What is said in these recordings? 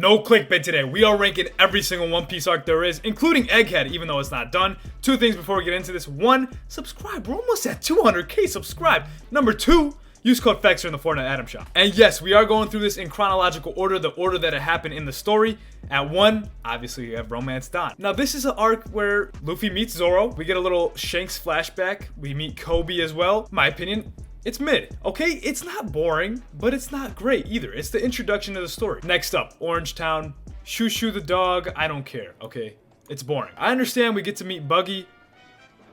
No clickbait today. We are ranking every single One Piece arc there is, including Egghead, even though it's not done. Two things before we get into this. One, subscribe. We're almost at 200k subscribe. Number two, use code FEXER in the Fortnite item shop. And yes, we are going through this in chronological order, the order that it happened in the story. At 1, obviously you have Romance Dawn. Now this is an arc where Luffy meets Zoro. We get a little Shanks flashback. We meet Kobe as well. In my opinion, it's mid, okay? It's not boring, but it's not great either. It's the introduction to the story. Next up, Orange Town. Shoo Shoo the dog, I don't care, okay? It's boring. I understand we get to meet Buggy.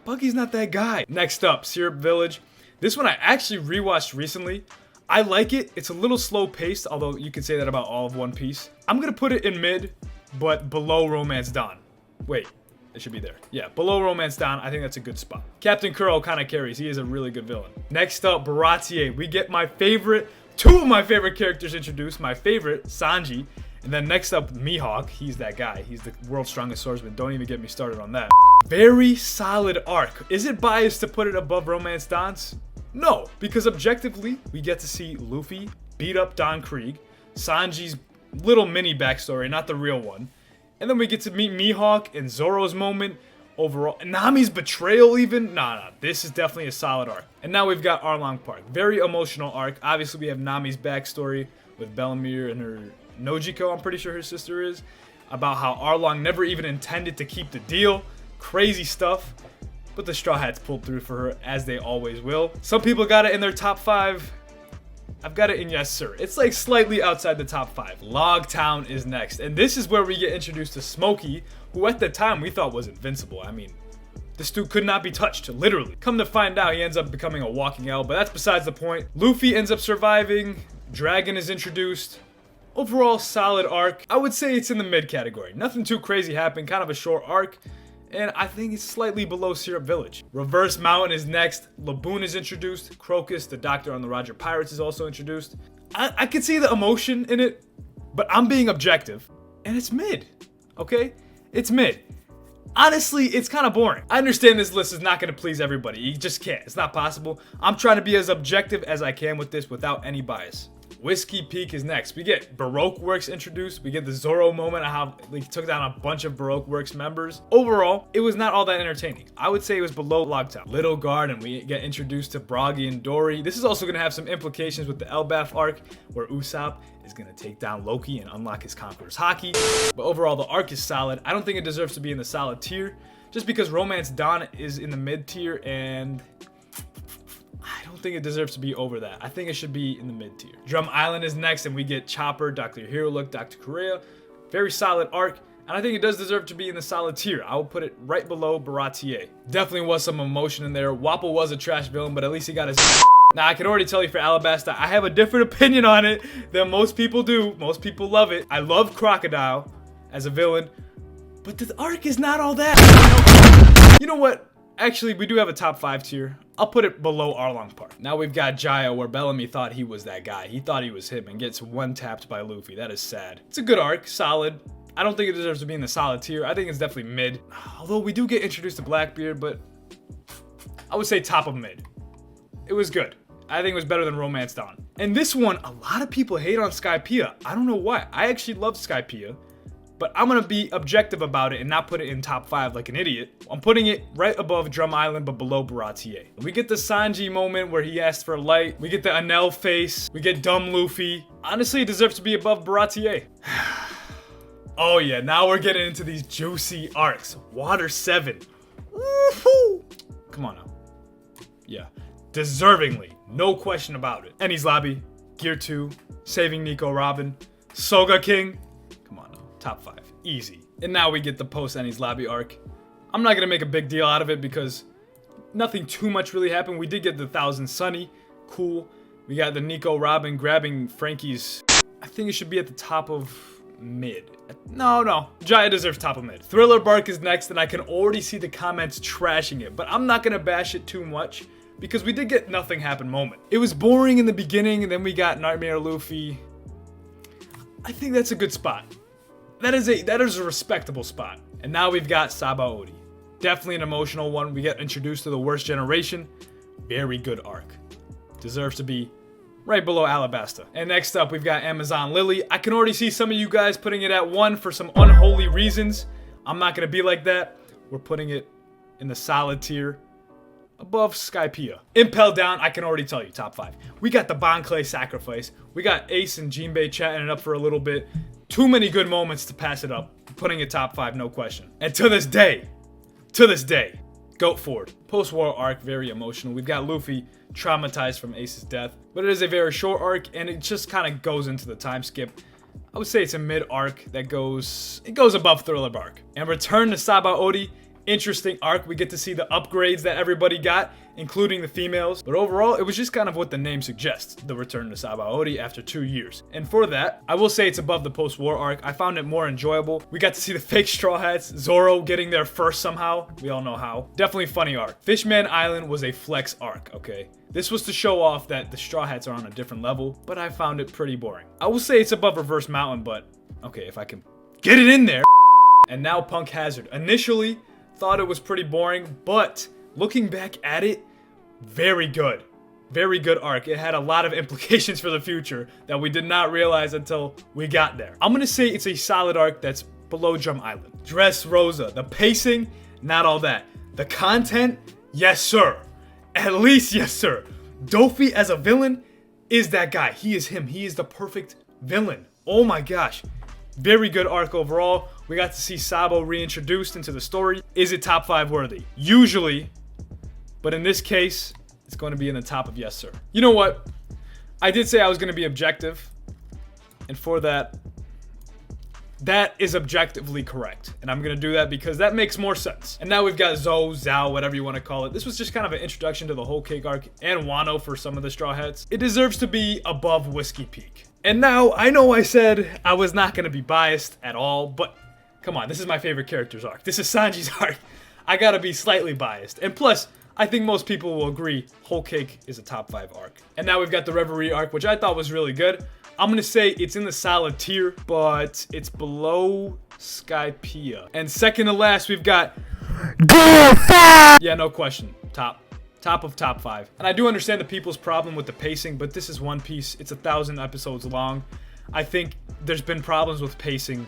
Buggy's not that guy. Next up, Syrup Village. This one I actually rewatched recently. I like it. It's a little slow paced, although you could say that about all of One Piece. I'm gonna put it in mid, but below Romance Dawn. Wait, it should be there. Yeah, below Romance Dawn, I think that's a good spot. Captain Kuro kind of carries. He is a really good villain. Next up, Baratie. We get two of my favorite characters introduced. My favorite, Sanji. And then next up, Mihawk. He's that guy. He's the world's strongest swordsman. Don't even get me started on that. Very solid arc. Is it biased to put it above Romance Dawn's? No, because objectively, we get to see Luffy beat up Don Krieg, Sanji's little mini backstory, not the real one. And then we get to meet Mihawk and Zoro's moment. Overall, Nami's betrayal even? Nah, this is definitely a solid arc. And now we've got Arlong Park. Very emotional arc. Obviously, we have Nami's backstory with Bellamere and her Nojiko, I'm pretty sure her sister is, about how Arlong never even intended to keep the deal. Crazy stuff. But the Straw Hats pulled through for her, as they always will. Some people got it in their top 5. I've got it in yes, sir. It's like slightly outside the top 5. Logtown is next. And this is where we get introduced to Smokey, who at the time we thought was invincible. I mean, this dude could not be touched, literally. Come to find out, he ends up becoming a walking L, but that's besides the point. Luffy ends up surviving. Dragon is introduced. Overall, solid arc. I would say it's in the mid category. Nothing too crazy happened, kind of a short arc. And I think it's slightly below Syrup Village. Reverse Mountain is next. Laboon is introduced. Crocus, the doctor on the Roger Pirates, is also introduced. I can see the emotion in it, but I'm being objective. And it's mid, okay? It's mid. Honestly, it's kind of boring. I understand this list is not going to please everybody. You just can't. It's not possible. I'm trying to be as objective as I can with this without any bias. Whiskey Peak is next. We get Baroque Works introduced. We get the Zoro moment of how he took down a bunch of Baroque Works members. Overall, it was not all that entertaining. I would say it was below Logtown. Little Garden, we get introduced to Broggy and Dory. This is also going to have some implications with the Elbaf arc, where Usopp is going to take down Loki and unlock his Conqueror's Haki. But overall, the arc is solid. I don't think it deserves to be in the solid tier, just because Romance Dawn is in the mid tier, and I don't think it deserves to be over that. I think it should be in the mid tier. Drum Island is next, and we get Chopper, Dr. Hero Look, Dr. Korea. Very solid arc, and I think it does deserve to be in the solid tier. I will put it right below Baratie. Definitely was some emotion in there. Wappo was a trash villain, but at least he got his. Now, I can already tell you for Alabasta, I have a different opinion on it than most people do. Most people love it. I love Crocodile as a villain, but the arc is not all that. You know what? Actually, we do have a top 5 tier. I'll put it below Arlong Park. Now we've got Jaya, where Bellamy thought he was that guy. He thought he was him and gets one-tapped by Luffy. That is sad. It's a good arc, solid. I don't think it deserves to be in the solid tier. I think it's definitely mid. Although we do get introduced to Blackbeard, but I would say top of mid. It was good. I think it was better than Romance Dawn. And this one, a lot of people hate on Skypiea. I don't know why. I actually love Skypiea. But I'm going to be objective about it and not put it in top 5 like an idiot. I'm putting it right above Drum Island, but below Baratie. We get the Sanji moment where he asked for light. We get the Anel face. We get dumb Luffy. Honestly, it deserves to be above Baratie. Oh yeah, now we're getting into these juicy arcs. Water 7. Woohoo! Come on now. Yeah, deservingly. No question about it. Enies Lobby, Gear 2, Saving Nico Robin, Soga King. Top 5. Easy. And now we get the Post-Enies Lobby arc. I'm not going to make a big deal out of it because nothing too much really happened. We did get the 1000 Sunny. Cool. We got the Nico Robin grabbing Frankie's. I think it should be at the top of mid. No. Jaya deserves top of mid. Thriller Bark is next, and I can already see the comments trashing it. But I'm not going to bash it too much because we did get nothing happen moment. It was boring in the beginning, and then we got Nightmare Luffy. I think that's a good spot. That is a respectable spot. And now we've got Sabaody. Definitely an emotional one. We get introduced to the worst generation. Very good arc. Deserves to be right below Alabasta. And next up, we've got Amazon Lily. I can already see some of you guys putting it at 1 for some unholy reasons. I'm not going to be like that. We're putting it in the solid tier above Skypiea. Impel down, I can already tell you, top 5. We got the Bon Clay sacrifice. We got Ace and Jinbei chatting it up for a little bit. Too many good moments to pass it up. Putting it top 5, no question. And to this day, Goat Ford. Post-war arc, very emotional. We've got Luffy traumatized from Ace's death, but it is a very short arc, and it just kind of goes into the time skip. I would say it's a mid arc that goes above Thriller Bark. And Return to Sabaody, interesting arc. We get to see the upgrades that everybody got, including the females. But overall, it was just kind of what the name suggests, the Return to Sabaody after 2 years. And for that, I will say it's above the post-war arc. I found it more enjoyable. We got to see the fake Straw Hats, Zoro getting there first somehow. We all know how. Definitely funny arc. Fishman Island was a flex arc, okay? This was to show off that the Straw Hats are on a different level, but I found it pretty boring. I will say it's above Reverse Mountain, but okay, if I can get it in there. And now Punk Hazard. Initially, thought it was pretty boring, but looking back at it, very good. Very good arc. It had a lot of implications for the future that we did not realize until we got there. I'm gonna say it's a solid arc that's below Drum Island. Dressrosa. The pacing, not all that. The content, yes sir. At least yes sir. Dofi as a villain is that guy. He is him. He is the perfect villain. Oh my gosh. Very good arc overall. We got to see Sabo reintroduced into the story. Is it top 5 worthy? Usually, but in this case, it's going to be in the top of yes sir. You know what? I did say I was going to be objective, and for that, that is objectively correct. And I'm going to do that because that makes more sense. And now we've got Zhao, whatever you want to call it. This was just kind of an introduction to the whole cake arc and Wano for some of the Straw Hats. It deserves to be above Whiskey Peak. And now, I know I said I was not going to be biased at all, but come on, this is my favorite character's arc. This is Sanji's arc. I gotta be slightly biased. And plus, I think most people will agree Whole Cake is a top 5 arc. And now we've got the Reverie arc, which I thought was really good. I'm gonna say it's in the solid tier, but it's below Skypiea. And second to last, we've got yeah, no question. Top of top 5. And I do understand the people's problem with the pacing, but this is One Piece. It's 1,000 episodes long. I think there's been problems with pacing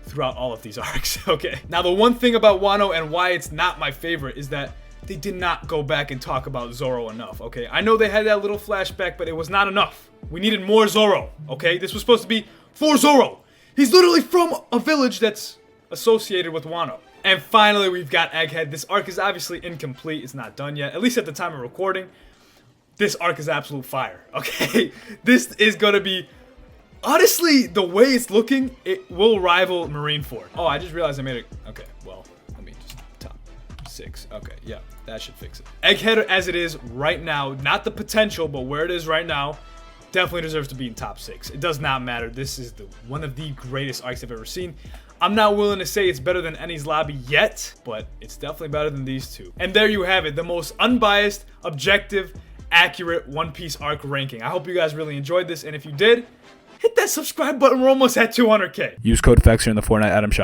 throughout all of these arcs, okay? Now, the one thing about Wano and why it's not my favorite is that they did not go back and talk about Zoro enough, okay? I know they had that little flashback, but it was not enough. We needed more Zoro, okay? This was supposed to be for Zoro. He's literally from a village that's associated with Wano. And finally, we've got Egghead. This arc is obviously incomplete. It's not done yet, at least at the time of recording. This arc is absolute fire, okay? This is gonna be, honestly, the way it's looking, it will rival Marineford. Oh, I just realized I made it. Okay, well, let me just top 6. Okay, yeah, that should fix it. Egghead as it is right now, not the potential, but where it is right now, definitely deserves to be in top 6. It does not matter. This is one of the greatest arcs I've ever seen. I'm not willing to say it's better than Enies Lobby yet, but it's definitely better than these two. And there you have it, the most unbiased, objective, accurate One Piece arc ranking. I hope you guys really enjoyed this, and if you did, hit that subscribe button. We're almost at 200K. Use code FAXTER in the Fortnite item shop.